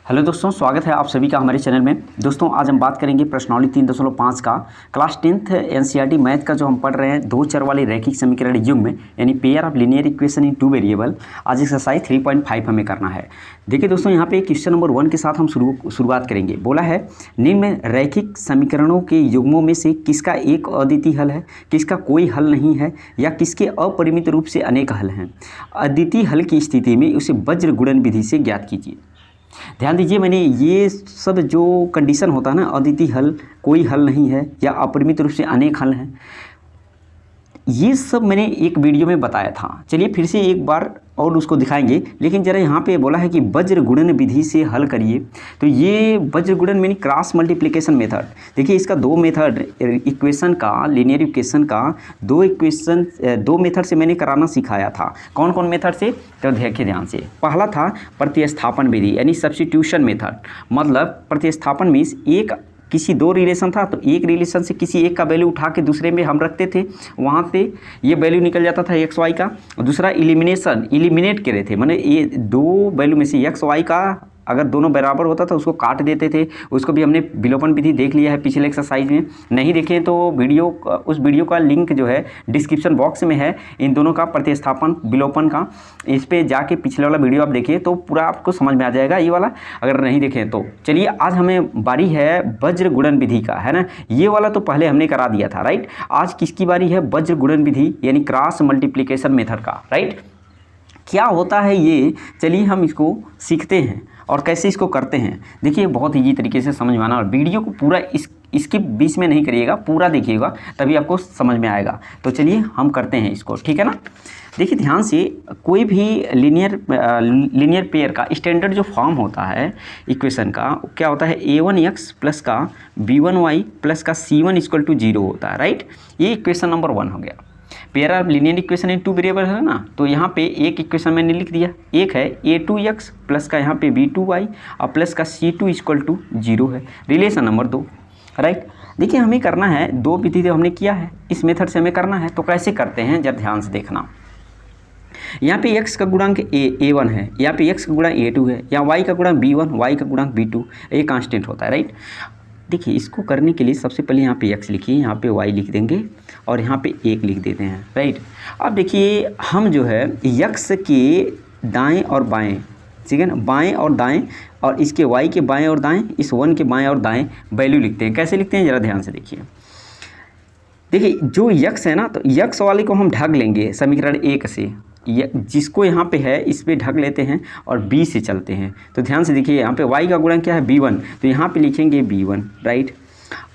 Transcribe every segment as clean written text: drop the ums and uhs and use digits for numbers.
Hello दोस्तों, स्वागत है आप सभी का हमारे चैनल में। दोस्तों आज हम बात करेंगे प्रश्नावली 3.5 का क्लास 10th एनसीईआरटी मैथ का जो हम पढ़ रहे हैं दो चर वाले रैखिक समीकरण युग में यानी pair of linear equation in two variable. आज एक्सरसाइज 3.5 हमें करना है। देखिए दोस्तों, यहाँ पे क्वेश्चन नंबर 1 के साथ हम शुरुआत करेंगे। बोला है निम्न में रैखिक समीकरणों के युग्मों में से किसका एक अद्वितीय हल है, किसका कोई हल नहीं है या किसके अपरिमित रूप से अनेक हल हैं। अद्वितीय हल की स्थिति में उसे वज्र गुणन विधि से ज्ञात कीजिए। ध्यान दीजिए, मैंने ये सब जो कंडीशन होता है ना, अद्वितीय हल, कोई हल नहीं है या अपरिमित रूप से अनेक हल हैं, ये सब मैंने एक वीडियो में बताया था। चलिए फिर से एक बार और उसको दिखाएंगे। लेकिन जरा यहाँ पे बोला है कि वज्र गुणन विधि से हल करिए, तो ये वज्र गुणन यानी क्रॉस मल्टीप्लिकेशन मेथड। देखिए इसका दो मेथड इक्वेशन का, लीनियर इक्वेशन का दो मेथड से मैंने कराना सिखाया था। कौन कौन मेथड से, तो देखिए ध्यान से। पहला था प्रतिस्थापन विधि यानी सब्स्टिट्यूशन मेथड। मतलब प्रतिस्थापन मीन्स एक किसी दो रिलेशन था तो एक रिलेशन से किसी एक का वैल्यू उठा के दूसरे में हम रखते थे, वहाँ पे ये वैल्यू निकल जाता था एक्स वाई का। दूसरा इलिमिनेट करे थे, माने ये दो वैल्यू में से एक्स वाई का अगर दोनों बराबर होता था उसको काट देते थे। उसको भी हमने विलोपन विधि देख लिया है पिछले एक्सरसाइज में। नहीं देखें तो उस वीडियो का लिंक जो है डिस्क्रिप्शन बॉक्स में है, इन दोनों का प्रतिस्थापन विलोपन का। इस पे जाके पिछले वाला वीडियो आप देखिए तो पूरा आपको समझ में आ जाएगा ये वाला, अगर नहीं देखें तो। चलिए आज हमें बारी है वज्र गुणन विधि का, है ना। ये वाला तो पहले हमने करा दिया था, राइट। आज किसकी बारी है, वज्र गुणन विधि यानी क्रॉस मल्टीप्लिकेशन मेथड का, राइट। क्या होता है ये, चलिए हम इसको सीखते हैं और कैसे इसको करते हैं। देखिए बहुत ईजी तरीके से समझ में आना, और वीडियो को पूरा इसके बीच में नहीं करिएगा, पूरा देखिएगा तभी आपको समझ में आएगा। तो चलिए हम करते हैं इसको, ठीक है ना। देखिए ध्यान से, कोई भी लीनियर पेयर का स्टैंडर्ड जो फॉर्म होता है इक्वेशन का, क्या होता है, a1x प्लस का b1y प्लस का c1 इक्वल टू 0 होता है, राइट। ये इक्वेशन नंबर 1 हो गया। Pair of linear equation in two variable है ना, तो यहाँ पे एक इक्वेशन मैंने लिख दिया। एक है a2x प्लस का यहाँ पे b2y और प्लस का c2 इक्वल टू 0 है, रिलेशन नंबर 2, राइट। देखिए हमें करना है, दो विधि तो हमने किया है, इस मेथड से हमें करना है। तो कैसे करते हैं जरा ध्यान से देखना। यहाँ पे x का गुणांक a1 है, यहाँ पे x का गुणांक a2 है, यहाँ y का गुणांक b1, y का गुणांक b2, ये कांस्टेंट होता है, राइट। देखिए इसको करने के लिए सबसे पहले यहाँ पे x लिखिए, यहाँ पे y लिख देंगे और यहाँ पे 1 लिख देते हैं, राइट। अब देखिए हम जो है x के दाएं और बाएं, ठीक है ना, बाएं और दाएं, और इसके y के बाएं और दाएं, इस 1 के बाएं और दाएं वैल्यू लिखते हैं। कैसे लिखते हैं ज़रा ध्यान से देखिए। देखिए जो x है ना, तो x वाले को हम ढक लेंगे समीकरण 1 से, जिसको यहाँ पे है इस पे ढक लेते हैं और b से चलते हैं। तो ध्यान से देखिए, यहाँ पे y का गुणन क्या है, b1, तो यहाँ पे लिखेंगे b1, राइट।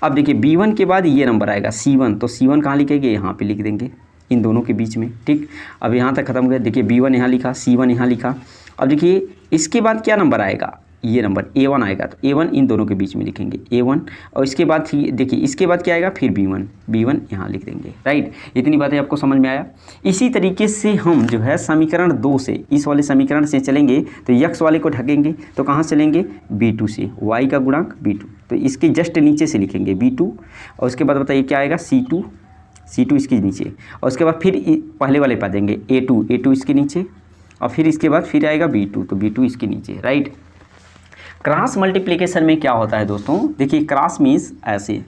अब देखिए b1 के बाद ये नंबर आएगा c1, तो c1 कहाँ लिखेंगे, यहाँ पे लिख देंगे इन दोनों के बीच में, ठीक। अब यहाँ तक खत्म हो गया। देखिए b1 यहाँ लिखा, c1 यहाँ लिखा। अब देखिए इसके बाद क्या नंबर आएगा, ये नंबर a1 आएगा, तो a1 इन दोनों के बीच में लिखेंगे a1, और इसके बाद देखिए इसके बाद क्या आएगा, फिर b1 यहाँ लिख देंगे, राइट। इतनी बातें आपको समझ में आया। इसी तरीके से हम जो है समीकरण 2 से, इस वाले समीकरण से चलेंगे तो x वाले को ढकेंगे, तो कहाँ चलेंगे, b2 से, y का गुणांक b2, तो इसके जस्ट नीचे से लिखेंगे b2, और उसके बाद बताइए क्या आएगा, c2 इसके नीचे, और उसके बाद फिर पहले वाले पा देंगे a2 इसके नीचे, और फिर इसके बाद फिर आएगा b2, तो b2 इसके नीचे, राइट। क्रॉस मल्टीप्लिकेशन में क्या होता है दोस्तों, देखिए क्रॉस मीन्स ऐसे,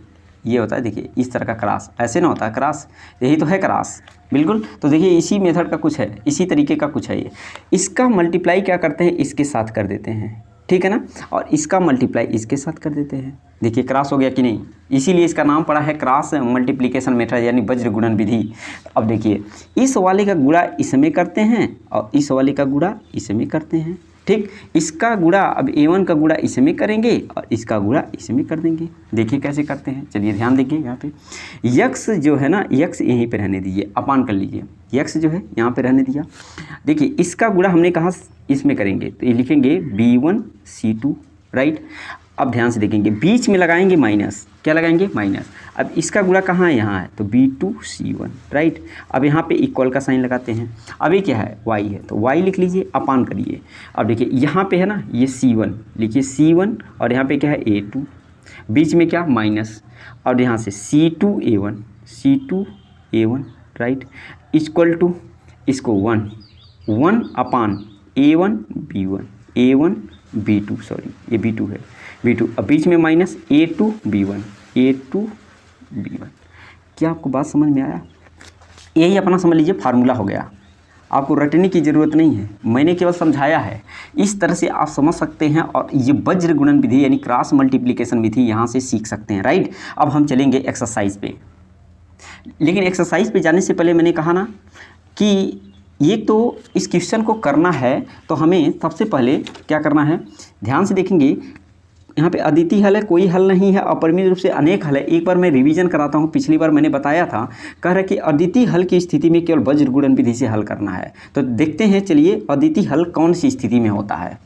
ये होता है, देखिए इस तरह का क्रॉस, ऐसे ना होता है क्रॉस, यही तो है क्रॉस, बिल्कुल। तो देखिए इसी मेथड का कुछ है, इसी तरीके का कुछ है ये। इसका मल्टीप्लाई क्या करते हैं, इसके साथ कर देते हैं, ठीक है ना, और इसका मल्टीप्लाई इसके साथ कर देते हैं। देखिए क्रॉस हो गया कि नहीं, इसीलिए इसका नाम पड़ा है क्रॉस मल्टीप्लिकेशन मेथड यानी वज्र गुणन विधि। अब देखिए इस वाले का गुणा इसमें करते हैं और इस वाले का गुणा इसमें करते हैं, ठीक। इसका गुणा, अब a1 का गुणा इसमें करेंगे और इसका गुणा इसमें कर देंगे। देखिए कैसे करते हैं, चलिए ध्यान देखिए। यहाँ पे x जो है ना, x यहीं पे रहने दीजिए, अपान कर लीजिए, x जो है यहाँ पे रहने दिया। देखिए इसका गुणा हमने कहा इसमें करेंगे, तो ये लिखेंगे b1 c2, राइट। अब ध्यान से देखेंगे, बीच में लगाएंगे माइनस, क्या लगाएंगे, माइनस। अब इसका गुणा कहाँ है, यहाँ है, तो b2 c1, राइट। अब यहाँ पे इक्वल का साइन लगाते हैं। अब ये क्या है, y है, तो y लिख लीजिए, अपान करिए। अब देखिए यहाँ पे है ना, ये c1 लिखिए, c1, और यहाँ पे क्या है a2, बीच में क्या, माइनस, और यहाँ से c2a1, राइट, इक्वल टू इसको 1 अपान a1 b1, a1 B2, sorry ये B2 है, B2, अब बीच में minus A2 B1, A2 B1। क्या आपको बात समझ में आया? यही अपना समझ लीजिए फार्मूला हो गया, आपको रटने की ज़रूरत नहीं है, मैंने केवल समझाया है। इस तरह से आप समझ सकते हैं और ये वज्र गुणन विधि यानी क्रॉस मल्टीप्लिकेशन विधि यहाँ से सीख सकते हैं, राइट। अब हम चलेंगे एक्सरसाइज पे, लेकिन एक्सरसाइज पे जाने से पहले मैंने कहा ना कि ये तो इस क्वेश्चन को करना है तो हमें सबसे पहले क्या करना है, ध्यान से देखेंगे। यहाँ पे अद्वितीय हल है, कोई हल नहीं है, अपरिमित रूप से अनेक हल है। एक बार मैं रिवीजन कराता हूँ, पिछली बार मैंने बताया था, कह रहा है कि अद्वितीय हल की स्थिति में केवल वज्र गुणन विधि से हल करना है। तो देखते हैं, चलिए अद्वितीय हल कौन सी स्थिति में होता है।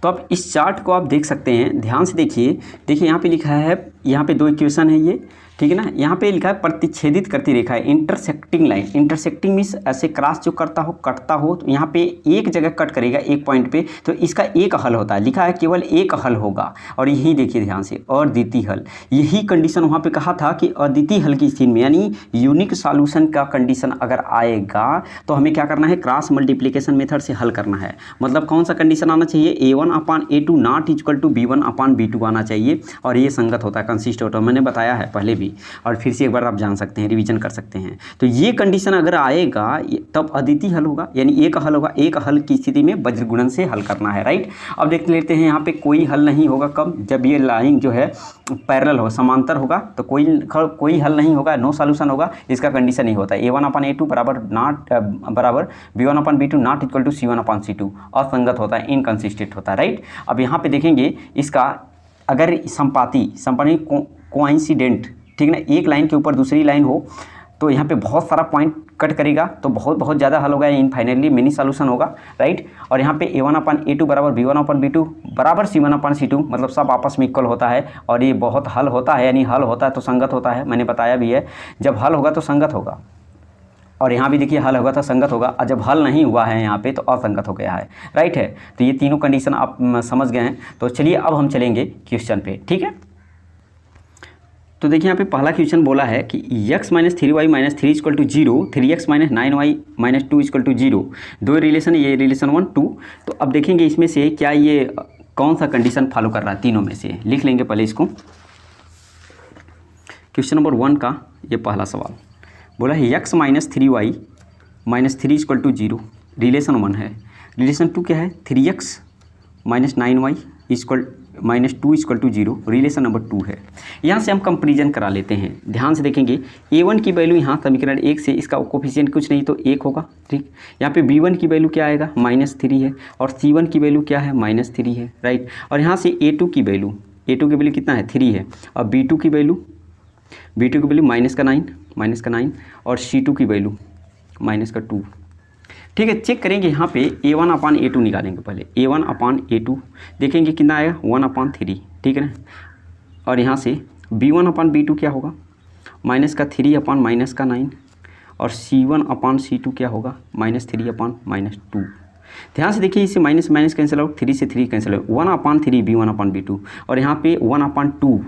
तो अब इस चार्ट को आप देख सकते हैं, ध्यान से देखिए यहाँ पे लिखा है, यहाँ पे दो इक्वेशन है ये, ठीक है ना। यहाँ पे लिखा है प्रतिच्छेदित करती रेखा है, इंटरसेक्टिंग लाइन। इंटरसेक्टिंग मीन्स ऐसे क्रॉस जो करता हो, कटता हो, तो यहाँ पे एक जगह कट करेगा एक पॉइंट पे, तो इसका एक हल होता है। लिखा है केवल एक हल होगा, और यही देखिए ध्यान से, अद्वितीय हल। यही कंडीशन वहाँ पे कहा था कि अद्वितीय हल की स्थिति में यानी यूनिक सॉल्यूशन का कंडीशन अगर आएगा तो हमें क्या करना है, क्रॉस मल्टीप्लिकेशन मेथड से हल करना है। मतलब कौन सा कंडीशन आना चाहिए, A1/A2 not equal to B1/B2 आना चाहिए, और ये संगत होता है, कंसिस्ट होता है। मैंने बताया है पहले भी, और फिर से एक बार आप जान सकते हैं, रिवीजन कर सकते हैं। तो ये कंडीशन अगर आएगा तब अद्वितीय हल होगा, यानी एक हल होगा। एक हल की स्थिति में वज्र गुणन से हल करना है, राइट। अब देख लेते हैं, यहाँ पे कोई हल नहीं होगा कब, जब ये लाइन जो है पैरेलल हो, समांतर होगा, तो कोई हल नहीं होगा, नो सॉल्यूशन होगा, इसका कंडीशन ही होता है A1/A2 बराबर B1/B2 not equal to C1/C2, असंगत होता है, इनकंसिस्टेंट होता है, राइट। अब यहाँ पे देखेंगे इसका अगर संपाती कोइंसिडेंट, ठीक है ना, एक लाइन के ऊपर दूसरी लाइन हो तो यहाँ पे बहुत सारा पॉइंट कट करेगा, तो बहुत ज़्यादा हल होगा, इन फाइनली मिनी सॉल्यूशन होगा, राइट। और यहाँ पे A1/A2 बराबर B1/B2 बराबर C1/C2, मतलब सब आपस में इक्वल होता है, और ये बहुत हल होता है, यानी हल होता है तो संगत होता है। मैंने बताया भी है, जब हल होगा तो संगत होगा, और यहाँ भी देखिए हल होगा तो संगत होगा, और जब हल नहीं हुआ है यहाँ पे तो असंगत हो गया है, राइट है। तो ये तीनों कंडीशन आप समझ गए हैं। तो चलिए अब हम चलेंगे क्वेश्चन पे, ठीक है। तो देखिए यहाँ पे पहला क्वेश्चन बोला है कि x - 3y - 3 = 0, 3x - 9y - 2 = 0। दो रिलेशन, ये रिलेशन 1 2। तो अब देखेंगे इसमें से क्या ये कौन सा कंडीशन फॉलो कर रहा है, तीनों में से। लिख लेंगे पहले इसको। क्वेश्चन नंबर 1 का ये पहला सवाल बोला है x - 3y - 3 = 0, रिलेशन 1 है। रिलेशन 2 क्या है, 3x - 9y -2 = 0, रिलेशन नंबर 2 है। यहाँ से हम कंपेरिजन करा लेते हैं। ध्यान से देखेंगे, A1 की वैल्यू यहाँ समीकरण 1 से इसका कोफिशिएंट कुछ नहीं तो 1 होगा, ठीक। यहाँ पे B1 की वैल्यू क्या आएगा, -3 है, और C1 की वैल्यू क्या है, -3 है, राइट। और यहाँ से A2 की वैल्यू कितना है, 3 है, और B2 की वैल्यू -9 और C2 की वैल्यू -2, ठीक है। चेक करेंगे यहाँ पे A1/A2 निकालेंगे पहले। A1/A2 देखेंगे कितना आएगा, 1/3, ठीक है ना। और यहाँ से B1/B2 क्या होगा, -3/-9, और C1/C2 क्या होगा, -3/-2। ध्यान से देखिए, इसे माइनस माइनस कैंसिल आउट, 3 से 3 कैंसिल आउट, 1/3 B1/B2, और यहाँ पे 1/2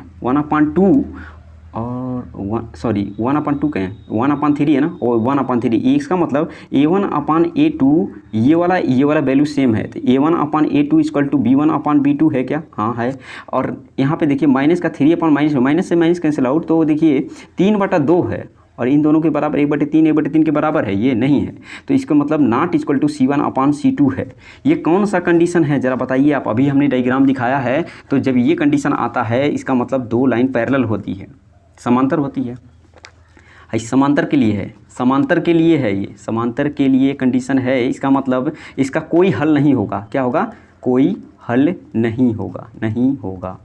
और 1/2 क्या है, 1/3 है ना, और 1/3, इसका मतलब A1/A2 ये वाला वैल्यू सेम है, तो A1/A2 = B1/B2 है क्या, हाँ है। और यहाँ पे देखिए माइनस का 3/-, माइनस से माइनस कैंसिल आउट, तो देखिए 3/2 है, और इन दोनों के बराबर 1/3 के बराबर है, ये नहीं है, तो इसका मतलब नॉट इक्वल टू C1/C2 है। ये कौन सा कंडीशन है ज़रा बताइए आप। अभी हमने डायग्राम दिखाया है, तो जब ये कंडीशन आता है इसका मतलब दो लाइन पैरेलल होती है, समांतर होती है। समांतर के लिए है, समांतर के लिए है, ये समांतर के लिए कंडीशन है। इसका मतलब इसका कोई हल नहीं होगा, क्या होगा, कोई हल नहीं होगा,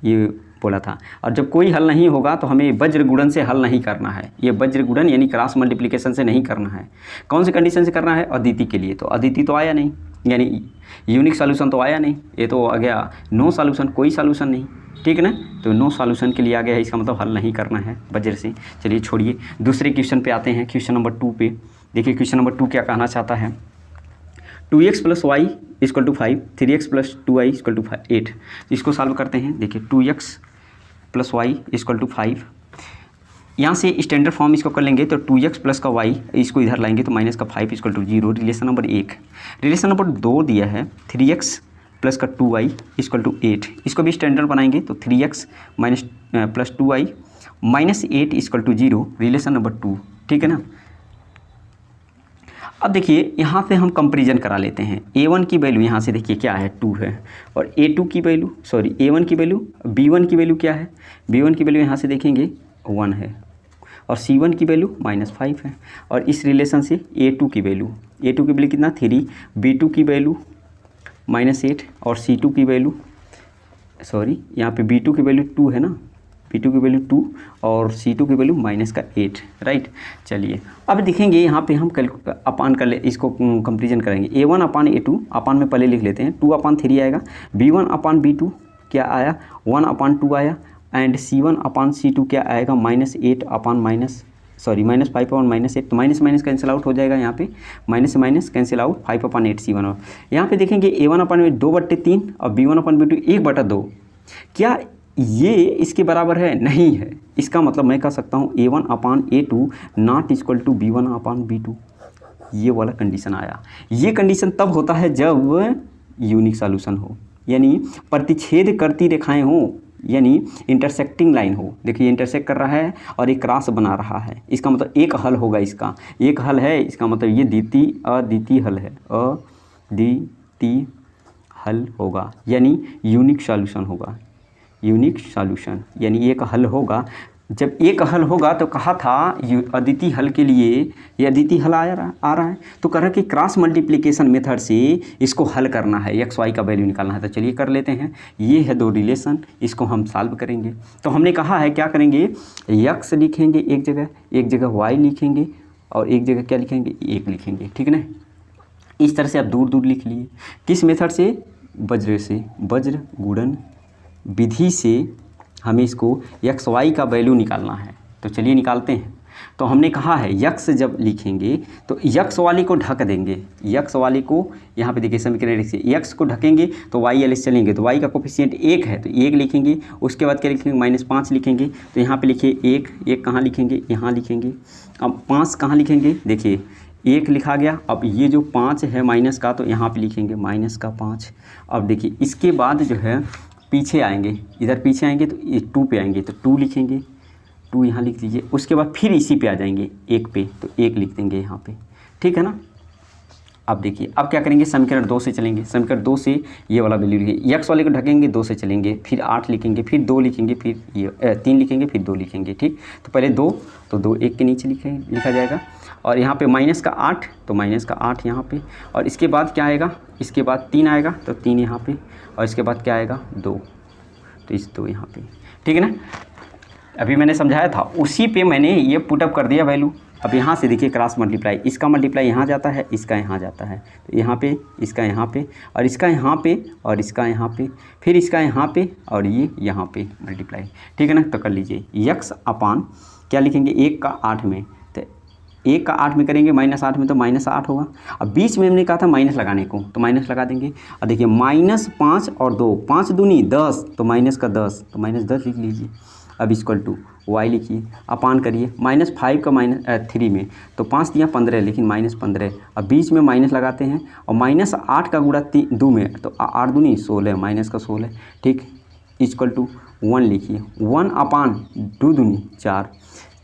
ये बोला था। और जब कोई हल नहीं होगा तो हमें वज्र गुणन से हल नहीं करना है। ये वज्र गुणन यानी क्रॉस मल्टीप्लिकेशन से नहीं करना है। कौन सी कंडीशन से करना है, अद्वितीय के लिए। तो अद्वितीय तो आया नहीं, यानी यूनिक सॉल्यूशन तो आया नहीं, ये तो आ गया नो सॉल्यूशन, कोई सॉल्यूशन नहीं, ठीक है ना। तो नो सॉल्यूशन के लिए आ गया है, इसका मतलब हल नहीं करना है वज्र से। चलिए छोड़िए, दूसरे क्वेश्चन पे आते हैं, क्वेश्चन नंबर 2 पे। देखिए क्वेश्चन नंबर 2 क्या कहना चाहता है, 2x + y = 5, 3x + 2y = 8। इसको सॉल्व करते हैं। देखिए 2x + y = 5, यहाँ से स्टैंडर्ड फॉर्म इसको कर लेंगे, तो 2x + का y इसको इधर लाएंगे तो -5 = 0, रिलेशन नंबर 1। रिलेशन नंबर 2 दिया है 3x प्लस का 2y इक्वल टू 8। इसको भी स्टैंडर्ड बनाएंगे तो 3x minus plus 2y minus 8 equal to 0, relation number 2, ठीक है ना। अब देखिए यहाँ से हम कंपेरिजन करा लेते हैं। a1 की वैल्यू यहाँ से देखिए क्या है, 2 है, और a2 की वैल्यू a1 की वैल्यू, b1 की वैल्यू क्या है, b1 की वैल्यू यहाँ से देखेंगे 1 है, और c1 की वैल्यू -5 है, और इस रिलेशन से a2 की वैल्यू कितना 3, b2 की वैल्यू -8, और c2 की वैल्यू यहाँ पे b2 की वैल्यू 2 है ना, b2 की वैल्यू 2 और c2 की वैल्यू -8, राइट। चलिए अब देखेंगे यहाँ पे हम अपान कर ले, इसको कंपेरिजन करेंगे। a1 अपान a2 अपान में पहले लिख लेते हैं, 2 अपान 3 आएगा, b1 अपान b2 क्या आया 1 अपान 2 आया, एंड c1 अपान c2 क्या आएगा -8 अपान -5 अपान -8, तो माइनस माइनस कैंसिल आउट हो जाएगा, यहाँ पे माइनस से माइनस कैंसिल आउट, 5 अपान 8 c1। और यहाँ पे देखेंगे a1 अपान 2/3 और b1 अपान b2 1/2। क्या ये इसके बराबर है? नहीं है। इसका मतलब मैं कह सकता हूँ a1 upon a2 not equal to b1 upon b2, ये वाला कंडीशन आया। ये कंडीशन तब होता है जब यूनिक सॉल्यूशन हो, यानी प्रतिच्छेद करती रेखाएं हो, यानी इंटरसेक्टिंग लाइन हो। देखिए इंटरसेक्ट कर रहा है और एक क्रॉस बना रहा है, इसका मतलब एक हल होगा, इसका एक हल है, इसका मतलब ये अद्वितीय हल है, अद्वितीय हल होगा, यानी यूनिक सॉल्यूशन होगा, यूनिक सॉल्यूशन यानी एक हल होगा। जब एक हल होगा तो कहा था अद्वितीय हल के लिए ये अद्वितीय हल आ रहा है, तो कह रहा कि क्रॉस मल्टीप्लिकेशन मेथड से इसको हल करना है, एक्स वाई का वैल्यू निकालना है। तो चलिए कर लेते हैं। ये है दो रिलेशन, इसको हम सॉल्व करेंगे। तो हमने कहा है क्या करेंगे, एक्स लिखेंगे एक जगह वाई लिखेंगे, और एक जगह क्या लिखेंगे, 1 लिखेंगे, ठीक है ना। इस तरह से आप दूर दूर लिख लिए। किस मेथड से, वज्र गुणन विधि से हमें इसको एक्स वाई का वैल्यू निकालना है। तो चलिए निकालते हैं। तो हमने कहा है यक्स जब लिखेंगे तो यक्स वाली को ढक देंगे, यक्स वाली को यहाँ पे देखिए समीकरण से यक्स को ढकेंगे तो वाई एल चलेंगे, तो वाई का कोफिशिएंट 1 है तो 1 लिखेंगे। उसके बाद क्या लिखेंगे, -5 लिखेंगे। तो यहाँ पे लिखिए 1 कहाँ लिखेंगे, यहाँ लिखेंगे। अब 5 कहाँ लिखेंगे, देखिए 1 लिखा गया। अब ये जो 5 है माइनस का, तो यहाँ पे लिखेंगे -5। अब देखिए इसके बाद जो है पीछे आएंगे, इधर पीछे आएंगे तो 2 पे आएंगे, तो 2 लिखेंगे, 2 यहाँ लिख दीजिए। उसके बाद फिर इसी पे आ जाएंगे 1 पे, तो 1 लिख देंगे यहाँ पे, ठीक है ना। अब देखिए अब क्या करेंगे, समीकरण 2 से चलेंगे। समीकरण 2 से ये वाला वैल्यू लिखिए, एक्स वाले को ढकेंगे, 2 से चलेंगे, फिर 8 लिखेंगे, फिर 2 लिखेंगे, फिर ये 3 लिखेंगे, फिर 2 लिखेंगे, ठीक। तो पहले 2, तो 2 1 के नीचे लिखा जाएगा, और यहाँ पे माइनस का 8, तो माइनस का 8 यहाँ पे, और इसके बाद क्या आएगा, इसके बाद 3 आएगा, तो 3 यहाँ पे, और इसके बाद क्या आएगा 2, तो इस 2 यहाँ पे, ठीक है ना। अभी मैंने समझाया था, उसी पे मैंने ये पुटअप कर दिया वैल्यू। अब यहाँ से देखिए क्रॉस मल्टीप्लाई, इसका मल्टीप्लाई यहाँ जाता है, इसका यहाँ जाता है, तो यहाँ पे, इसका यहाँ पे, और इसका यहाँ पे, और इसका यहाँ पे, फिर इसका यहाँ पे, और ये यहाँ पे मल्टीप्लाई, ठीक है ना। तो कर लीजिए यक्स अपान क्या लिखेंगे, 1 का 8 में, तो 1 का 8 में करेंगे, -8 में तो -8 होगा। अब बीच में हमने कहा था माइनस लगाने को, तो माइनस लगा देंगे। और देखिए -5 और 2, 5 दूनी 10, तो माइनस का 10, तो -10 लिख लीजिए। अब इक्वल टू वाई लिखिए, अपान करिए -5 का -3 में, तो 5 दिया 15, लेकिन -15। अब बीच में माइनस लगाते हैं, और -8 का गुणा 2 में, तो 8 दूनी 16, माइनस का 16, ठीक। इक्वल टू 1 लिखिए, 1 अपान 2 दूनी 4,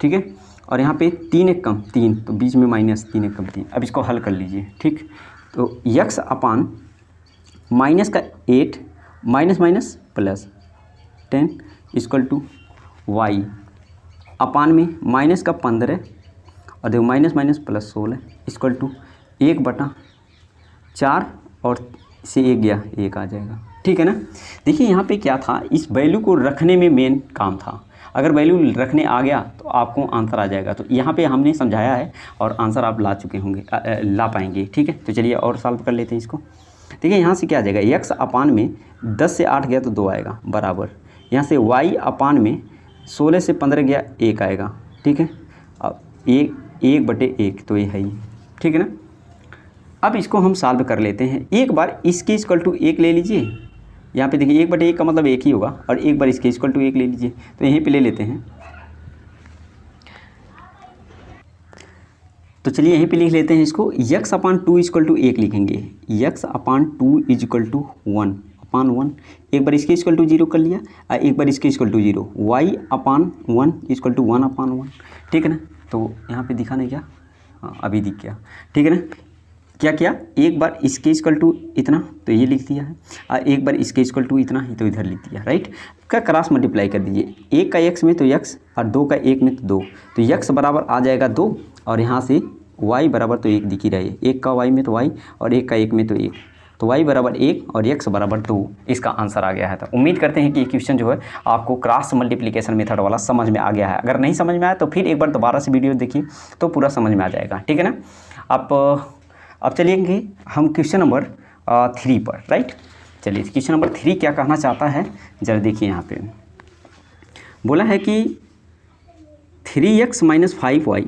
ठीक है। और यहाँ पे 3 एक कम 3, तो बीच में माइनस, 3 एक कम 3। अब इसको हल कर लीजिए, ठीक। तो यक्स अपान माइनस का 8 minus plus 10 equal to Y upon में माइनस का 15, और देखो माइनस प्लस 16 इक्वल टू 1/4, और से 1 गया 1 आ जाएगा, ठीक है ना। देखिए यहाँ पे क्या था, इस वैल्यू को रखने में मेन काम था। अगर वैल्यू रखने आ गया तो आपको आंसर आ जाएगा। तो यहाँ पे हमने समझाया है और आंसर आप ला चुके होंगे, ला पाएंगे, ठीक है। तो चलिए और सॉल्व कर लेते हैं इसको। देखिए यहाँ से क्या आ जाएगा, यक्स अपान में 10 से 8 गया तो 2 आएगा बराबर, यहाँ से वाई अपान में 16 से 15 गया 1 आएगा, ठीक है। अब 1/1 तो ये है ही, ठीक है ना। अब इसको हम सॉल्व कर लेते हैं। एक बार इसके इक्वल टू 1 ले लीजिए, यहाँ पे देखिए 1/1 का मतलब 1 ही होगा, और एक बार इसके इक्वल टू 1 ले लीजिए, तो यहीं पे ले लेते हैं। तो चलिए यहीं पे लिख लेते हैं इसको, यक्स अपान 2 इक्वल टू 1 लिखेंगे, x upon 2 is equal to 1 upon 1, एक बार इसके इक्वल टू 0 कर लिया और एक बार इसके equal to 0, y upon 1 equal to 1 upon 1, ठीक है ना। तो यहाँ पे दिखा नहीं क्या, हाँ अभी दिख गया, ठीक है ना। क्या किया, एक बार इसके इक्वल टू इतना तो ये लिख दिया है और एक बार इसके इक्वल टू इतना ही तो इधर लिख दिया, राइट। का क्रॉस मल्टीप्लाई कर दीजिए, एक का एक्स में तो यक्स और दो का एक में तो दो, तो यक्स बराबर आ जाएगा 2 और यहाँ से y बराबर तो 1 दिख ही रही है, एक का y में तो y और एक का एक में तो 1, तो y बराबर 1 और x बराबर 2, इसका आंसर आ गया है। तो उम्मीद करते हैं कि ये क्वेश्चन जो है आपको क्रॉस मल्टीप्लिकेशन मेथड वाला समझ में आ गया है। अगर नहीं समझ में आया तो फिर एक बार दोबारा से वीडियो देखिए तो पूरा समझ में आ जाएगा, ठीक है ना। अब चलिए हम क्वेश्चन नंबर 3 पर, राइट। चलिए क्वेश्चन नंबर 3 क्या कहना चाहता है जरा देखिए। यहाँ पे बोला है कि 3x minus 5y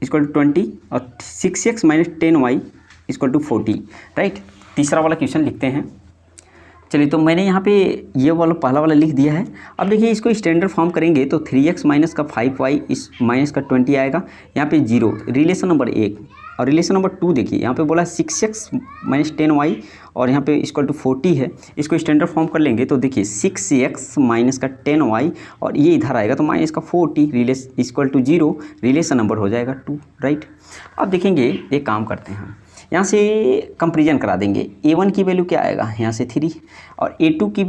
equal to 20 और 6x minus 10y equal to 40, right. तीसरा वाला क्वेश्चन लिखते हैं। चलिए तो मैंने यहाँ पे ये वाला पहला वाला लिख दिया है। अब देखिए इसको स्टैंडर्ड फॉर्म करेंगे तो 3x माइनस का 5y इस माइनस का 20 आएगा, यहाँ पे 0 रिलेशन नंबर 1 और रिलेशन नंबर 2 देखिए यहाँ पे बोला 6x माइनस 10y और यहाँ पे इक्वल टू 40 है। इसको स्टैंडर्ड फॉर्म कर लेंगे तो देखिए 6x माइनस का 10y और ये इधर आएगा तो माइनस का 40 relation equal to 0, relation number हो जाएगा 2, राइट। अब देखेंगे एक काम करते हैं, यहाँ से कंपेरिजन करा देंगे। a1 की वैल्यू क्या आएगा, यहाँ से 3 और a2 की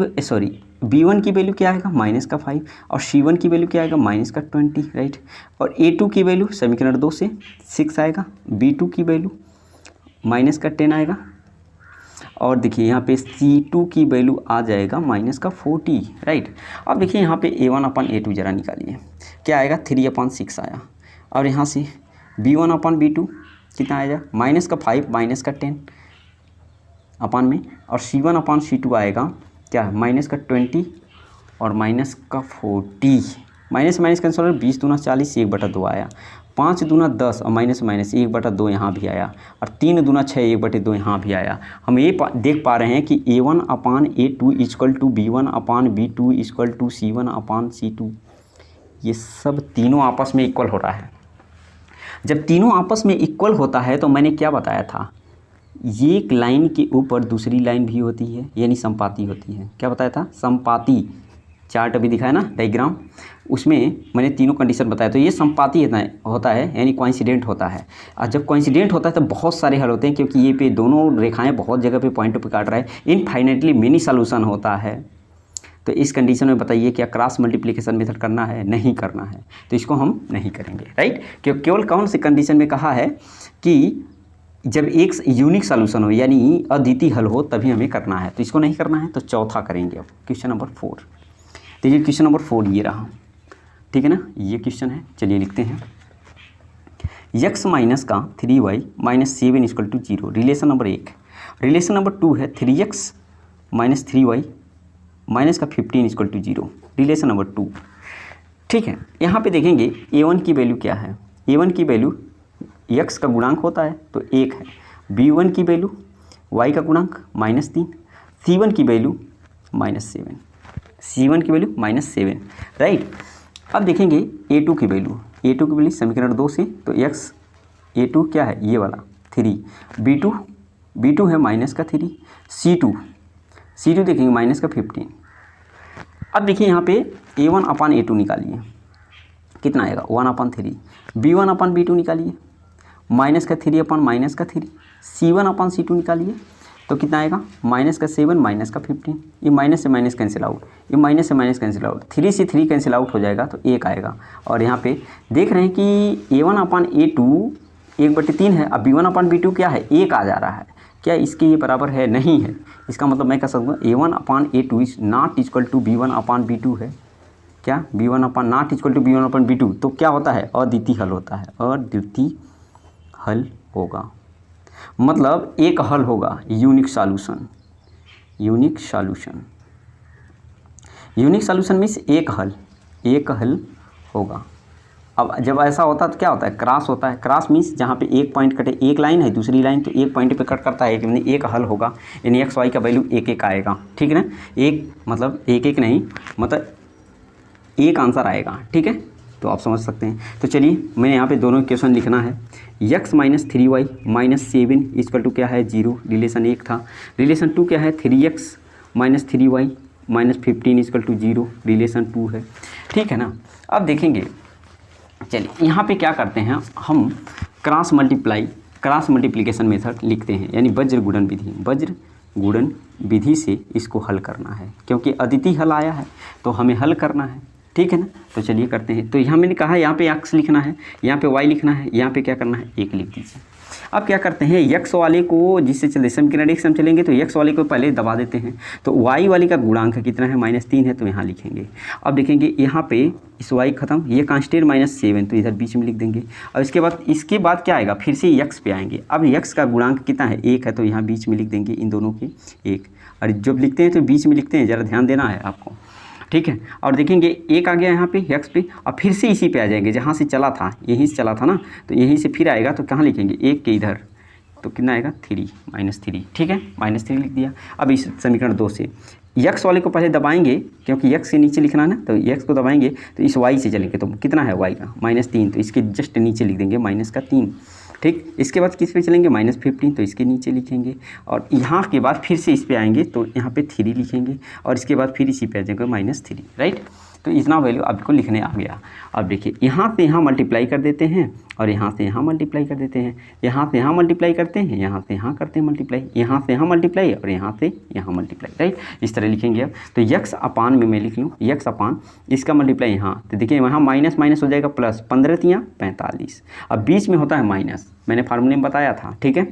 b1 की वैल्यू क्या आएगा माइनस का 5 और c1 की वैल्यू क्या आएगा माइनस का 20, राइट। और a2 की वैल्यू समीकरण 2 से 6 आएगा, b2 की वैल्यू माइनस का 10 आएगा और देखिए यहाँ पे c2 की वैल्यू आ जाएगा माइनस का 40, राइट। अब देखिए यहाँ पे a1 अपान a2 जरा निकालिए, क्या आएगा 3 अपान 6 आया और यहाँ से b1 अपान b2 कितना आएगा माइनस का 5 माइनस का 10 अपान में और c1 अपान c2 आएगा क्या माइनस का 20 और माइनस का 40, माइनस माइनस कैंसिल, 20 दूना 40 1/2 आया, 5 दूना 10 और माइनस माइनस 1/2 यहाँ भी आया और 3 दूना 6 1/2 यहाँ भी आया। हम ये देख पा रहे हैं कि a1 upon a2 equal to b1 upon b2 equal to c1 upon c2, ये सब तीनों आपस में इक्वल हो रहा है। जब तीनों आपस में इक्वल होता है तो मैंने क्या बताया था, ये एक लाइन के ऊपर दूसरी लाइन भी होती है यानी संपाती होती है। क्या बताया था, संपाती। चार्ट अभी दिखाया ना डायग्राम, उसमें मैंने तीनों कंडीशन बताया। तो ये संपाती होता है यानी कोइंसिडेंट होता है। और जब कोइंसिडेंट होता है तो बहुत सारे हल होते हैं, क्योंकि ये पे दोनों रेखाएं बहुत जगह पे पॉइंट पे काट रहा है, इनफाइनेटली मिनी सॉल्यूशन होता है। तो इस कंडीशन में बताइए क्या क्रॉस मल्टीप्लिकेशन मेथड करना है, नहीं करना है, तो इसको हम नहीं करेंगे, राइट। क्योंकि केवल कौन सी कंडीशन में कहा है कि जब एक यूनिक सॉल्यूशन हो यानी अद्वितीय हल हो तभी हमें करना है, तो इसको नहीं करना है। तो चौथा करेंगे अब क्वेश्चन नंबर 4। तो ये क्वेश्चन नंबर 4 ये रहा, ठीक है ना, ये क्वेश्चन है। चलिए लिखते हैं, x माइनस का 3y minus 7 equal to 0, relation number 1। Relation number 2 है 3x माइनस 3y माइनस का 15 इक्वल टू 0, रिलेशन नंबर 2, ठीक है। यहाँ पे देखेंगे a1 की वैल्यू क्या है, a1 की वैल्यू x का गुणांक होता है तो 1 है, b1 की वैल्यू y का गुणांक -3, c1 की वैल्यू -7, c1 की वैल्यू -7, राइट। अब देखेंगे a2 की वैल्यू, a2 की वैल्यू समीकरण 2 से, तो x a2 क्या है ये वाला 3, b2 है माइनस का 3, c2 देखेंगे माइनस का 15। अब देखिए यहाँ पे a1 अपान a2 निकालिए, कितना आएगा 1 अपान 3, b1 अपान b2 निकालिए माइनस का 3 अपान माइनस का 3, c1 अपान c2 निकालिए तो कितना आएगा माइनस का 7 माइनस का 15, ये माइनस से माइनस कैंसिल आउट, ये माइनस से माइनस कैंसिल आउट, 3 से 3 कैंसिल आउट हो जाएगा तो 1 आएगा। और यहाँ पे देख रहे हैं कि a1 अपान a2 1/3 है, अब b1 अपान b2 क्या है 1 आ जा रहा है, क्या इसके ये बराबर है, नहीं है। इसका मतलब मैं कह सकता हूँ a1 upon a2 is not equal to b1 upon b2 है, क्या b1 upon not equal to b1 upon b2, तो क्या होता है अद्वितीय हल होता है, अद्वितीय हल होगा, मतलब एक हल होगा, unique solution. Unique solution means एक हल होगा। अब जब ऐसा होता है तो क्या होता है, क्रॉस होता है। क्रॉस मीन्स जहाँ पे एक पॉइंट कटे, एक लाइन है दूसरी लाइन, तो एक पॉइंट पे कट करता है, यानी एक हल होगा, यानी एक्स वाई का वैल्यू 1 आएगा, ठीक है ना। एक मतलब 1 नहीं, मतलब एक आंसर आएगा, ठीक है। तो आप समझ सकते हैं। तो चलिए मैंने यहाँ पे दोनों इक्वेशन लिखना है। x minus 3y minus 7 equal to क्या है 0, रिलेशन 1 था। रिलेशन 2 क्या है 3x minus 3y minus 15 equal to 0, relation 2 है। ठीक है ना। अब देखेंगे, चलिए यहाँ पे क्या करते हैं हम, क्रॉस मल्टीप्लिकेशन मेथड लिखते हैं, यानी वज्र गुणन विधि। वज्र गुणन विधि से इसको हल करना है, क्योंकि अदिति हल आया है तो हमें हल करना है। ठीक है ना। तो चलिए करते हैं। तो यहाँ मैंने कहा यहाँ पे x लिखना है, यहाँ पे y लिखना है, यहाँ पे क्या करना है 1 लिख दीजिए। अब क्या करते हैं x वाले को, जिससे चले समीकरण 1 से हम चलेंगे तो x वाले को पहले दबा देते हैं। तो y वाले का गुणांक कितना है -3 है, तो यहाँ लिखेंगे। अब देखेंगे यहाँ पे इस y खत्म, ये कांस्टेंट -7 तो इधर बीच में लिख देंगे। और इसके बाद क्या आएगा, फिर से x पे आएंगे। अब x का गुणांक कितना है 1 है, तो यहाँ बीच में लिख देंगे इन दोनों के 1। और जब लिखते हैं तो बीच में लिखते हैं, ज़रा ध्यान देना है आपको। ठीक है। और देखेंगे 1 आ गया यहाँ पे x पे, और फिर से इसी पे आ जाएंगे जहाँ से चला था, यहीं से चला था ना, तो यहीं से फिर आएगा। तो कहाँ लिखेंगे 1 के इधर, तो कितना आएगा 3 -3। ठीक है, -3 लिख दिया। अब इस समीकरण 2 से x वाले को पहले दबाएंगे, क्योंकि x के नीचे लिखना है ना, तो x को दबाएंगे तो इस y से चलेंगे। तो कितना है y का -3, तो इसके जस्ट नीचे लिख देंगे -3। ठीक। इसके बाद किस पे चलेंगे -15, तो इसके नीचे लिखेंगे। और यहाँ के बाद फिर से इस पे आएंगे तो यहाँ पे 3 लिखेंगे, और इसके बाद फिर इसी पे आ जाएगा -3। राइट। तो इतना वैल्यू आपको लिखने आ गया। अब देखिए यहाँ से यहाँ मल्टीप्लाई कर देते हैं, और यहाँ से यहाँ मल्टीप्लाई कर देते हैं, यहाँ से यहाँ मल्टीप्लाई करते हैं, यहाँ से यहाँ करते हैं मल्टीप्लाई, यहाँ से यहाँ मल्टीप्लाई, और यहाँ से यहाँ मल्टीप्लाई। राइट। इस तरह लिखेंगे। अब तो x अपान में मैं लिख लूँ x अपान इसका मल्टीप्लाई यहाँ, तो देखिए वहाँ माइनस माइनस हो जाएगा प्लस, 15 × 45। अब बीच में होता है माइनस, मैंने फार्मूले में बताया था। ठीक है,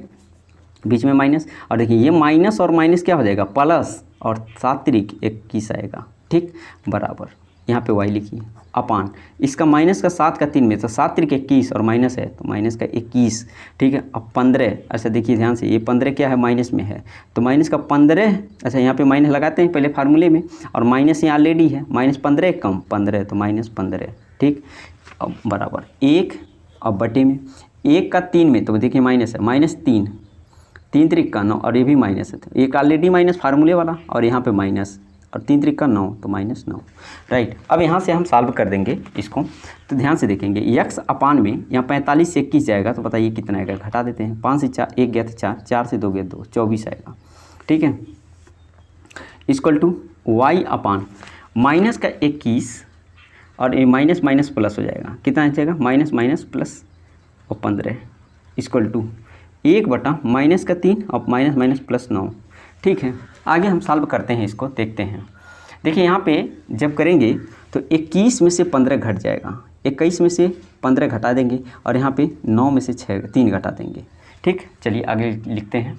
बीच में माइनस, और देखिए ये माइनस और माइनस क्या हो जाएगा प्लस, और 7 × 21 आएगा। ठीक, बराबर यहाँ पे y लिखिए अपान इसका माइनस का 7 का 3 में, तो 7 × 21 और माइनस है तो माइनस का 21। ठीक है। अब 15, अच्छा देखिए ध्यान से, ये 15 क्या है माइनस में है, तो माइनस का 15, अच्छा यहाँ पे माइनस लगाते हैं पहले फार्मूले में, और माइनस यहाँ ऑलरेडी है, -15 कम 15 तो -15। ठीक। अब बराबर 1, अब बटे में 1 का 3 में, तो देखिए माइनस है, -3, 3 × 9, और ये भी माइनस है, तो एक ऑलरेडी माइनस फार्मूले वाला, और यहाँ पे माइनस, और 3 × 9 तो -9। राइट। अब यहाँ से हम सॉल्व कर देंगे इसको। तो ध्यान से देखेंगे x अपान में यहाँ 45 से 21 जाएगा, तो बताइए कितना आएगा, घटा देते हैं। 5 से 4 1 गया तो 4, 4 से 2 गया 2, 24 आएगा। ठीक है। Equal to y upon minus का 21, और ये माइनस माइनस प्लस हो जाएगा, कितना आ जाएगा माइनस माइनस प्लस और 15 इक्वल टू 1/- का 3 और माइनस माइनस प्लस 9। ठीक है। आगे हम सॉल्व करते हैं इसको, देखते हैं। देखिए यहाँ पे जब करेंगे तो 21 में से 15 घट जाएगा, 21 में से 15 घटा देंगे, और यहाँ पे 9 में से 3 घटा देंगे। ठीक। चलिए आगे लिखते हैं।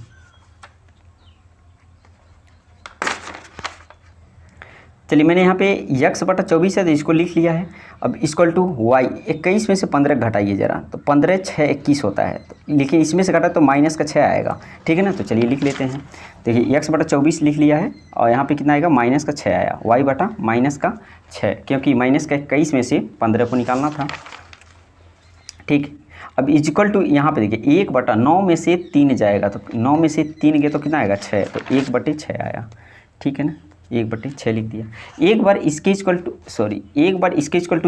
चलिए मैंने यहाँ पे x/24 है तो इसको लिख लिया है। अब इक्वल टू y, 21 में से 15 घटाइए ज़रा, तो 15 × 6 = 21 होता है। तो देखिए इसमें से घटा तो माइनस का 6 आएगा। ठीक है ना। तो चलिए लिख लेते हैं। देखिए x/24 लिख लिया है, और यहाँ पे कितना आएगा -6 आया, y/-6, क्योंकि माइनस का 21 में से 15 को निकालना था। ठीक। अब इक्वल टू यहाँ पे देखिए 1/9 में से 3 जाएगा, तो 9 में से 3 गए तो कितना आएगा 6, तो 1/6 आया। ठीक है ना, 1/6 लिख दिया। एक बार इसके इक्वल टू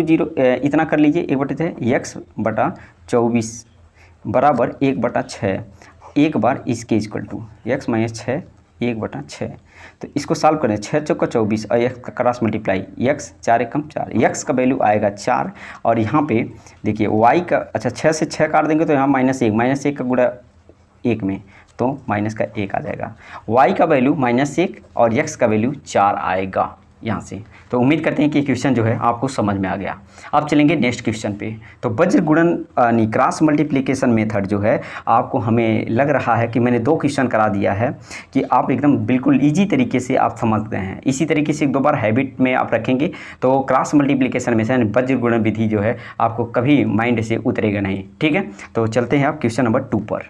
0 इतना कर लीजिए, 1/6 x/24 बराबर 1/6। एक बार इसके इक्वल टू x - 6 1/6। तो इसको सॉल्व करें, 6 × 4 = 24, और x का क्रॉस मल्टीप्लाई, x 4 × 4, x का वैल्यू आएगा 4। और यहाँ पे देखिए y का, अच्छा 6 से 6 काट देंगे तो यहाँ -1 का गुणा 1 में, तो माइनस का 1 आ जाएगा। y का वैल्यू -1 और x का वैल्यू 4 आएगा यहाँ से। तो उम्मीद करते हैं कि क्वेश्चन जो है आपको समझ में आ गया। अब चलेंगे नेक्स्ट क्वेश्चन पे। तो वज्र गुणन क्रॉस मल्टीप्लिकेशन मेथड जो है, आपको हमें लग रहा है कि मैंने 2 क्वेश्चन करा दिया है कि आप एकदम बिल्कुल ईजी तरीके से आप समझ गए हैं। इसी तरीके से 1-2 बार हैबिट में आप रखेंगे तो क्रॉस मल्टीप्लिकेशन में से वज्र गुणन विधि जो है आपको कभी माइंड से उतरेगा नहीं। ठीक है। तो चलते हैं आप क्वेश्चन नंबर 2 पर।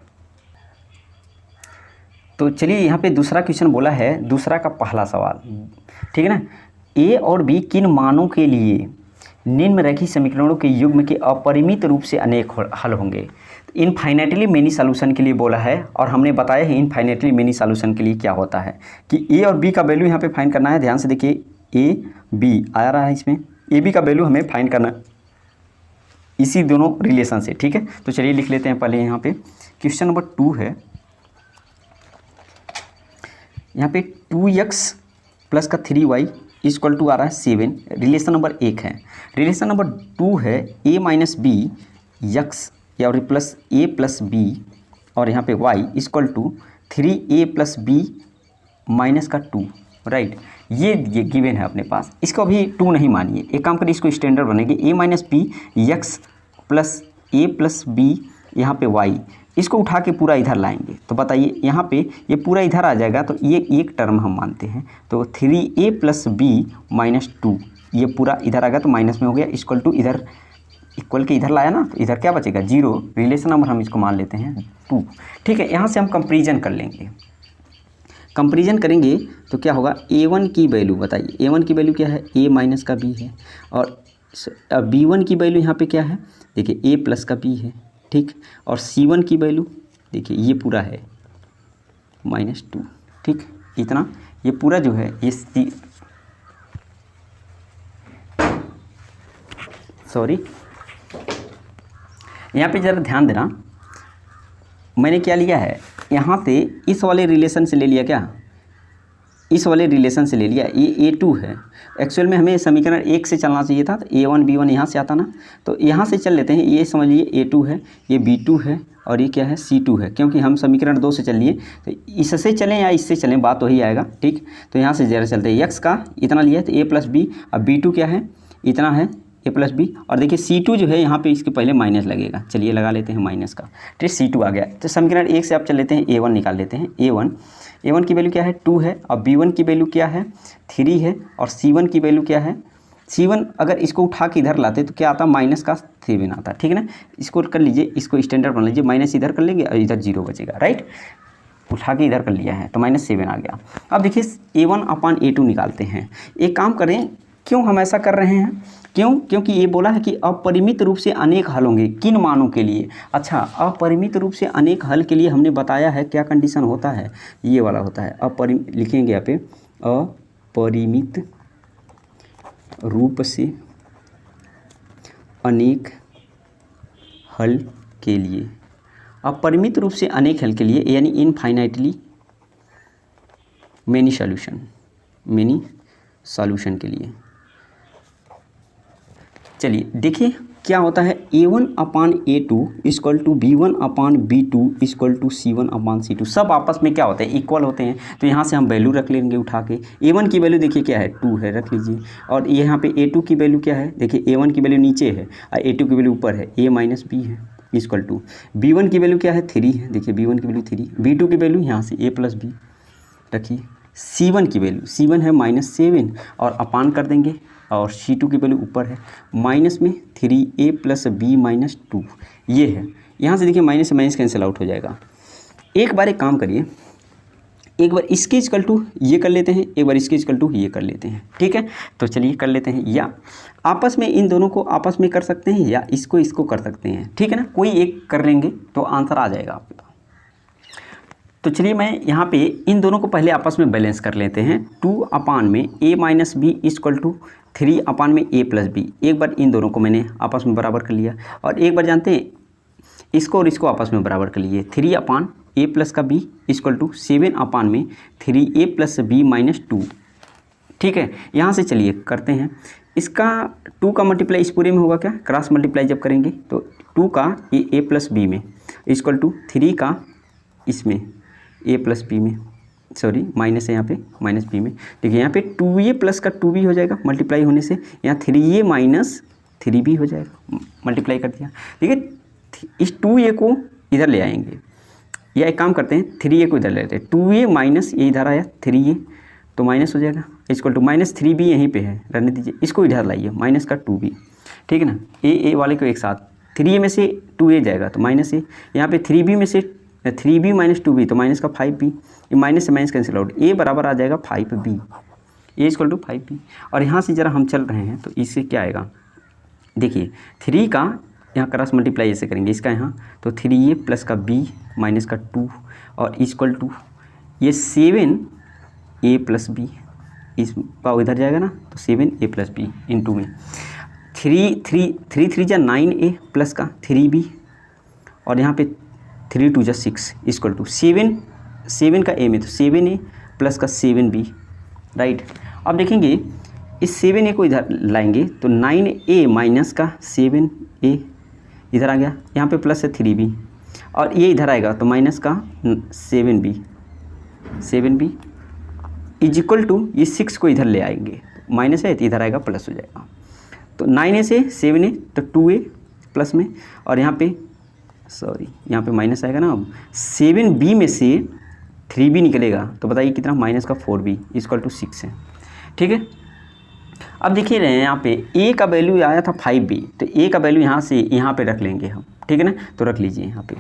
तो चलिए यहाँ पे दूसरा क्वेश्चन बोला है, दूसरा का पहला सवाल। ठीक है ना। ए और बी किन मानों के लिए निम्नरेखीय समीकरणों के युग्म के अपरिमित रूप से अनेक हल होंगे। इनफाइनाइटली मेनी सॉल्यूशन के लिए बोला है, और हमने बताया है इनफाइनाइटली मेनी सॉल्यूशन के लिए क्या होता है कि ए और बी का वैल्यू यहाँ पे फाइंड करना है। ध्यान से देखिए, ए बी आ रहा है, इसमें ए बी का वैल्यू हमें फाइंड करना है। इसी दोनों रिलेशन से, ठीक है। तो चलिए लिख लेते हैं पहले यहाँ पे क्वेश्चन नंबर 2 है, यहाँ पे 2x प्लस का 3y इक्वल टू आ रहा है 7, रिलेशन नंबर 1 है। रिलेशन नंबर 2 है a माइनस बी यक्स या प्लस a प्लस बी और यहाँ पे y equal to 3a plus B minus का 2, राइट। ये गिवन है अपने पास, इसको अभी 2 नहीं मानिए, एक काम करिए इसको स्टैंडर्ड बनेगी a minus B x plus a plus B यहाँ पे y, इसको उठा के पूरा इधर लाएंगे तो बताइए यहाँ पे ये पूरा इधर आ जाएगा तो ये एक टर्म हम मानते हैं, तो 3a प्लस बी माइनस 2 ये पूरा इधर आ गया तो माइनस में हो गया, इक्वल टू इधर इक्वल के इधर लाया ना तो इधर क्या बचेगा 0, रिलेशन नंबर हम इसको मान लेते हैं 2, ठीक है। यहाँ से हम कंपेरिजन कर लेंगे, कंपेरिजन करेंगे तो क्या होगा a1 की वैल्यू बताइए, a1 की वैल्यू क्या है a माइनस का b है और b1 की वैल्यू यहाँ पे क्या है देखिए a प्लस का b है, ठीक। और c1 की वैल्यू देखिए ये पूरा है -2, ठीक। इतना ये पूरा जो है ये सॉरी यहाँ पे ज़रा ध्यान देना, मैंने क्या लिया है यहाँ से इस वाले रिलेशन से ले लिया, क्या इस वाले रिलेशन से ले लिया, ये a2 है। एक्चुअल में हमें समीकरण 1 से चलना चाहिए था, तो a1 b1 यहाँ से आता ना, तो यहाँ से चल लेते हैं। ये समझिए a2 है, ये b2 है और ये क्या है c2 है, क्योंकि हम समीकरण 2 से चल लिए तो इससे चलें या इससे चलें बात वही आएगा, ठीक। तो यहाँ से जरा चलते हैं, x का इतना लिया है तो a प्लस बी, अब b2 क्या है इतना है a प्लस बी, और देखिए c2 जो है यहाँ पे इसके पहले माइनस लगेगा, चलिए लगा लेते हैं माइनस का, ठीक। c2 आ गया तो समीकरण 1 से आप चल लेते हैं, a1 निकाल लेते हैं। a1 की वैल्यू क्या है 2 है और b1 की वैल्यू क्या है 3 है और c1 की वैल्यू क्या है, c1 अगर इसको उठा के इधर लाते तो क्या आता माइनस का 7 आता, ठीक है ना। इसको कर लीजिए, इसको स्टैंडर्ड बना लीजिए, माइनस इधर कर लेंगे और इधर 0 बचेगा, राइट। उठा के इधर कर लिया है तो -7 आ गया। अब देखिए a1/a2 निकालते हैं। एक काम करें, क्यों हम ऐसा कर रहे हैं, क्योंकि ये बोला है कि अपरिमित रूप से अनेक हल होंगे किन मानों के लिए। अच्छा, अपरिमित रूप से अनेक हल के लिए हमने बताया है क्या कंडीशन होता है, ये वाला होता है लिखेंगे यहाँ पे अपरिमित रूप से अनेक हल के लिए, अपरिमित रूप से अनेक हल के लिए यानी इनफाइनाइटली मेनी सॉल्यूशन के लिए। चलिए देखिए क्या होता है, a1/a2 equal to b1/b2 equal to c1/c2, सब आपस में क्या होते हैं इक्वल होते हैं, तो यहाँ से हम वैल्यू रख लेंगे उठा के। a1 की वैल्यू देखिए क्या है 2 है, रख लीजिए। और यहाँ पे a2 की वैल्यू क्या है, देखिए a1 की वैल्यू नीचे है और a2 की वैल्यू ऊपर है, a माइनस b है इक्वल टू b1 की वैल्यू क्या है 3 है, देखिए b1 की वैल्यू 3, b2 की वैल्यू यहाँ से a प्लस बी रखिए, c1 की वैल्यू c1 है -7 और अपान कर देंगे और c2 की वैल्यू ऊपर है माइनस में 3a प्लस बी माइनस 2, ये है। यहाँ से देखिए माइनस से माइनस कैंसिल आउट हो जाएगा। एक बार एक काम करिए, एक बार इसके इक्वल टू ये कर लेते हैं, एक बार इसके इक्वल टू ये कर लेते हैं, ठीक है। तो चलिए कर लेते हैं, या आपस में इन दोनों को आपस में कर सकते हैं या इसको कर सकते हैं, ठीक है ना। कोई एक कर लेंगे तो आंसर आ जाएगा आपके पास। तो चलिए मैं यहाँ पे इन दोनों को पहले आपस में बैलेंस कर लेते हैं। 2/में a minus B equal to 3/में a प्लस बी, एक बार इन दोनों को मैंने आपस में बराबर कर लिया और एक बार जानते हैं इसको और इसको आपस में बराबर कर लिए, 3/a प्लस का b इक्वल टू 7/में 3a प्लस बी माइनस 2, ठीक है। यहाँ से चलिए करते हैं, इसका 2 का मल्टीप्लाई इस पूरे में होगा क्या, क्रॉस मल्टीप्लाई जब करेंगे तो 2 का a प्लस बी में इक्वल टू 3 का इसमें a प्लस बी में, सॉरी माइनस है यहाँ पे माइनस बी में, देखिए यहाँ पे 2a प्लस का 2b हो जाएगा मल्टीप्लाई होने से, यहाँ 3a माइनस 3b हो जाएगा, मल्टीप्लाई कर दिया। देखिए इस 2a को इधर ले आएंगे या एक काम करते हैं 3a को इधर ले लेते हैं, 2a माइनस ये इधर आया 3a तो माइनस हो जाएगा इक्वल टू -3b यहीं पे है, रहने दीजिए, इसको इधर लाइए माइनस का 2b, ठीक है ना। a वाले को एक साथ 3a में से 2a जाएगा तो माइनस a, यहाँ पे 3b में से 3b माइनस 2b तो माइनस का 5b, ये माइनस से माइनस कैंसिल आउट, a बराबर आ जाएगा 5b, a equal to 5b। और यहाँ से ज़रा हम चल रहे हैं तो इससे क्या आएगा, देखिए 3 का यहाँ क्रॉस मल्टीप्लाई ऐसे करेंगे इसका यहाँ, तो 3a प्लस का b माइनस का 2 और इक्वल टू ये 7a प्लस बी, इस पाव इधर जाएगा ना तो 7a प्लस बी इंटू में थ्री जा 9a प्लस का 3b और यहाँ पे 3 2 जा 6 इक्वल टू 7 का a में तो 7a प्लस का 7b, राइट। अब देखेंगे इस 7a को इधर लाएंगे तो 9a माइनस का 7a इधर आ गया, यहाँ पे प्लस है 3b और ये इधर आएगा तो माइनस का 7b इज इक्वल टू ये 6 को इधर ले आएंगे, माइनस है तो इधर आएगा प्लस हो जाएगा, तो 9a से 7a तो 2a प्लस में और यहाँ पे यहाँ पे माइनस आएगा ना। अब 7b में से 3b निकलेगा तो बताइए कितना, माइनस का 4b इक्वल टू 6 है, ठीक है। अब देखिए रहे हैं यहाँ पे a का वैल्यू आया था 5b, तो a का वैल्यू यहाँ से यहाँ पे रख लेंगे हम, ठीक है ना। तो रख लीजिए यहाँ पे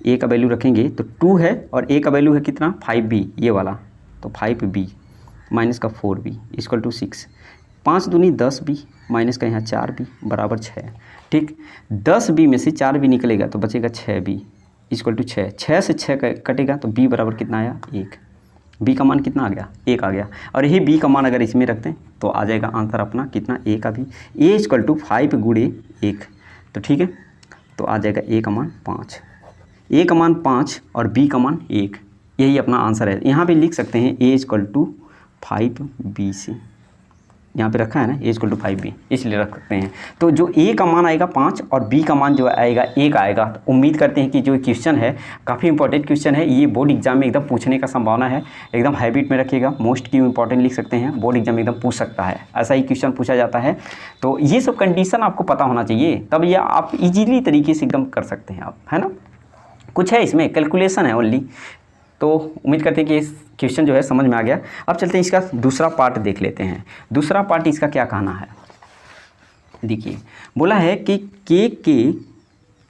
a का वैल्यू रखेंगे तो 2 है और a का वैल्यू है कितना 5b ये वाला, तो 5b माइनस का 4b इक्वल टू 6, 5 दूनी 10b माइनस का यहाँ 4b बराबर 6, ठीक। 10b में से 4b निकलेगा तो बचेगा 6b इक्वल टू 6, 6 से 6 कटेगा तो b बराबर कितना आया 1, b का मान कितना आ गया 1 आ गया, और यही b का मान अगर इसमें रखते हैं तो आ जाएगा आंसर अपना कितना a का भी, a इक्वल टू 5 गुणे 1, तो ठीक है। तो आ जाएगा a का मान 5, a का मान 5 और b का मान 1, यही अपना आंसर है। यहाँ पे लिख सकते हैं a इक्वल टू 5b से, यहाँ पे रखा है ना a इक्वल टू 5b इसलिए रख सकते हैं। तो जो a का मान आएगा 5 और b का मान जो आएगा 1 आएगा। तो उम्मीद करते हैं कि जो क्वेश्चन है काफ़ी इंपॉर्टेंट क्वेश्चन है, ये बोर्ड एग्जाम में एकदम पूछने का संभावना है, एकदम हैबिट में रखिएगा, मोस्ट क्यू इंपॉर्टेंट लिख सकते हैं, बोर्ड एग्जाम में एकदम पूछ सकता है, ऐसा ही क्वेश्चन पूछा जाता है। तो ये सब कंडीशन आपको पता होना चाहिए, तब ये आप इजीली तरीके से एकदम कर सकते हैं आप, है ना। कुछ है इसमें कैलकुलेशन है ओनली। तो उम्मीद करते हैं कि इस क्वेश्चन जो है समझ में आ गया। अब चलते हैं इसका दूसरा पार्ट देख लेते हैं। दूसरा पार्ट इसका क्या कहना है, देखिए बोला है कि के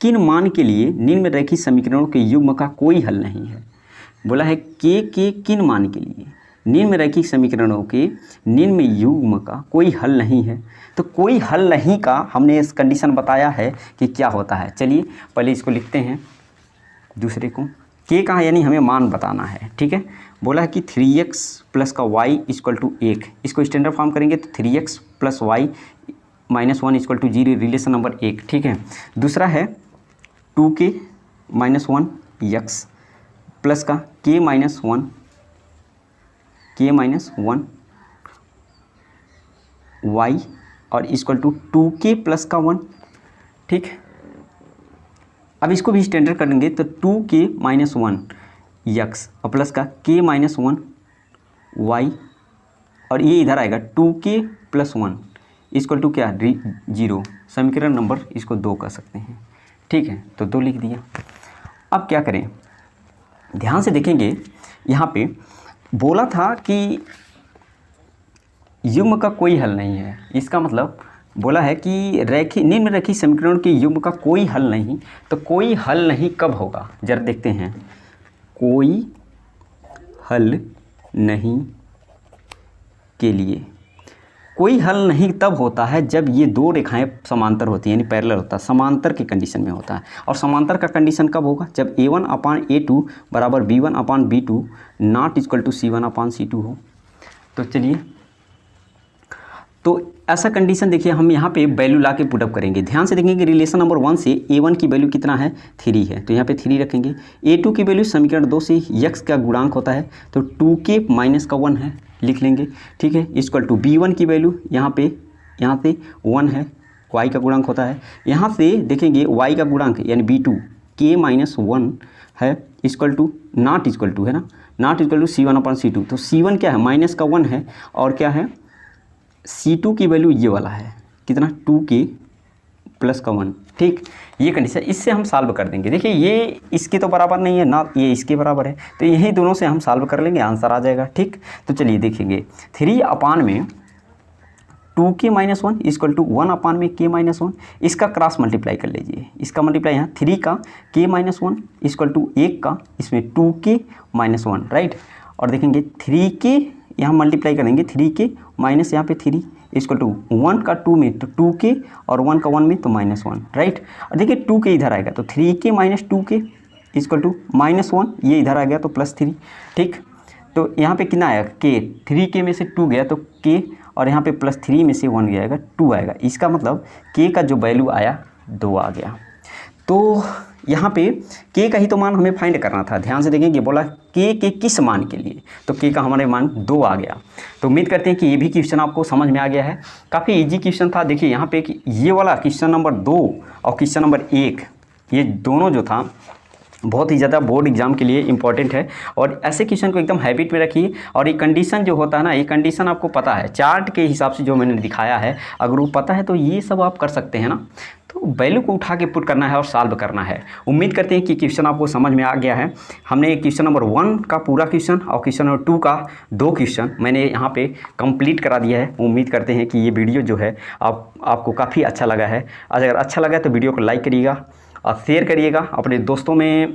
किन मान के लिए निम्न रेखीय समीकरणों के युग्म का कोई हल नहीं है। बोला है के किन मान के लिए निम्न रेखीय समीकरणों के निम्न युग्म का कोई हल नहीं है। तो कोई हल नहीं का हमने इस कंडीशन बताया है कि क्या होता है। चलिए पहले इसको लिखते हैं, दूसरे को के का यानी हमें मान बताना है, ठीक है। बोला है कि 3x प्लस का y इक्वल टू 1, इसको स्टैंडर्ड फॉर्म करेंगे तो 3x plus y minus 1 equal to 0, relation number 1, ठीक है। दूसरा है 2k माइनस 1 x प्लस का k माइनस 1 y और इक्वल टू 2k प्लस का 1, ठीक। अब इसको भी स्टैंडर्ड करेंगे तो 2k माइनस 1 x और प्लस का k माइनस 1 y और ये इधर आएगा 2k प्लस 1 इक्वल टू क्या 0, समीकरण नंबर इसको 2 कर सकते हैं, ठीक है। तो 2 लिख दिया। अब क्या करें, ध्यान से देखेंगे, यहाँ पे बोला था कि युग्म का कोई हल नहीं है। इसका मतलब बोला है कि निम्न रेखीय समीकरणों के युग्म का कोई हल नहीं, तो कोई हल नहीं कब होगा जरा देखते हैं। कोई हल नहीं के लिए कोई हल नहीं तब होता है जब ये दो रेखाएं समांतर होती हैं, यानी पैरेलल होता है, समांतर की कंडीशन में होता है। और समांतर का कंडीशन कब होगा, जब a1 अपान a2 बराबर b1 upon b2 not equal to c1 upon c2 हो। तो चलिए, तो ऐसा कंडीशन देखिए, हम यहाँ पे वैल्यू ला के पुटअप करेंगे। ध्यान से देखेंगे रिलेशन नंबर 1 से a1 की वैल्यू कितना है 3 है, तो यहाँ पे 3 रखेंगे। a2 की वैल्यू समीकरण 2 से x का गुणांक होता है तो 2k माइनस का 1 है, लिख लेंगे, ठीक है। इक्वल टू b1 की वैल्यू यहाँ से 1 है, y का गुणांक होता है। यहाँ से देखेंगे y का गुणांक यानी b2 k माइनस 1 है, equal to not equal to है ना, not equal to c1 upon c2। तो c1 क्या है माइनस का 1 है और क्या है c2 की वैल्यू ये वाला है कितना 2k प्लस का 1, ठीक। ये कंडीशन इससे हम सॉल्व कर देंगे। देखिए ये इसके तो बराबर नहीं है ना, ये इसके बराबर है, तो यही दोनों से हम सॉल्व कर लेंगे, आंसर आ जाएगा, ठीक। तो चलिए देखेंगे 3 अपान में 2k माइनस 1 इक्वल टू 1 अपान में k माइनस 1, इसका क्रॉस मल्टीप्लाई कर लीजिए। इसका मल्टीप्लाई यहाँ 3 का k माइनस 1 इक्वल टू 1 का इसमें 2k माइनस 1, राइट। और देखेंगे 3k यहाँ मल्टीप्लाई करेंगे, 3k माइनस यहाँ पे 3 इक्वल टू 1 का 2 में तो 2k और 1 का 1 में तो माइनस 1, राइट। और देखिए 2k इधर आएगा तो 3k minus 2k equal to minus 1, ये इधर आ गया तो प्लस 3, ठीक। तो यहाँ पे कितना आएगा के, 3k में से 2 गया तो k, और यहाँ पे +3 में से 1 गया आएगा 2 आएगा। इसका मतलब k का जो वैल्यू आया 2 आ गया। तो यहाँ पे k का ही तो मान हमें फाइंड करना था। ध्यान से देखेंगे, बोला k के किस मान के लिए, तो k का हमारे मान 2 आ गया। तो उम्मीद करते हैं कि ये भी क्वेश्चन आपको समझ में आ गया है। काफ़ी इजी क्वेश्चन था। देखिए यहाँ पे कि ये वाला क्वेश्चन नंबर 2 और क्वेश्चन नंबर 1, ये दोनों जो था बहुत ही ज़्यादा बोर्ड एग्जाम के लिए इंपॉर्टेंट है। और ऐसे क्वेश्चन को एकदम हैबिट में रखिए। और ये कंडीशन जो होता है ना, ये कंडीशन आपको पता है, चार्ट के हिसाब से जो मैंने दिखाया है, अगर वो पता है तो ये सब आप कर सकते हैं ना। तो वैल्यू को उठा के पुट करना है और सॉल्व करना है। उम्मीद करते हैं कि क्वेश्चन आपको समझ में आ गया है। हमने क्वेश्चन नंबर 1 का पूरा क्वेश्चन और क्वेश्चन नंबर 2 का 2 क्वेश्चन मैंने यहाँ पे कंप्लीट करा दिया है। उम्मीद करते हैं कि ये वीडियो जो है आपको काफ़ी अच्छा लगा है। अगर अच्छा लगा तो वीडियो को लाइक करिएगा और शेयर करिएगा अपने दोस्तों में,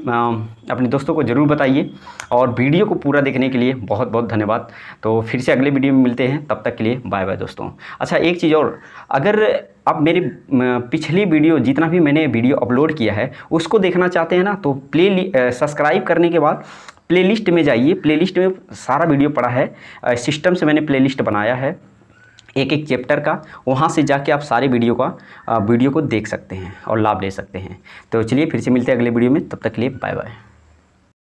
अपने दोस्तों को ज़रूर बताइए। और वीडियो को पूरा देखने के लिए बहुत बहुत धन्यवाद। तो फिर से अगले वीडियो में मिलते हैं, तब तक के लिए बाय बाय दोस्तों। अच्छा, एक चीज़ और, अगर आप मेरी पिछली वीडियो जितना भी मैंने वीडियो अपलोड किया है उसको देखना चाहते हैं ना, तो सब्सक्राइब करने के बाद प्लेलिस्ट में जाइए। प्लेलिस्ट में सारा वीडियो पड़ा है, सिस्टम से मैंने प्लेलिस्ट बनाया है एक एक चैप्टर का। वहाँ से जाके आप सारे वीडियो को देख सकते हैं और लाभ ले सकते हैं। तो चलिए फिर से मिलते हैं अगले वीडियो में, तब तक के लिए बाय बाय।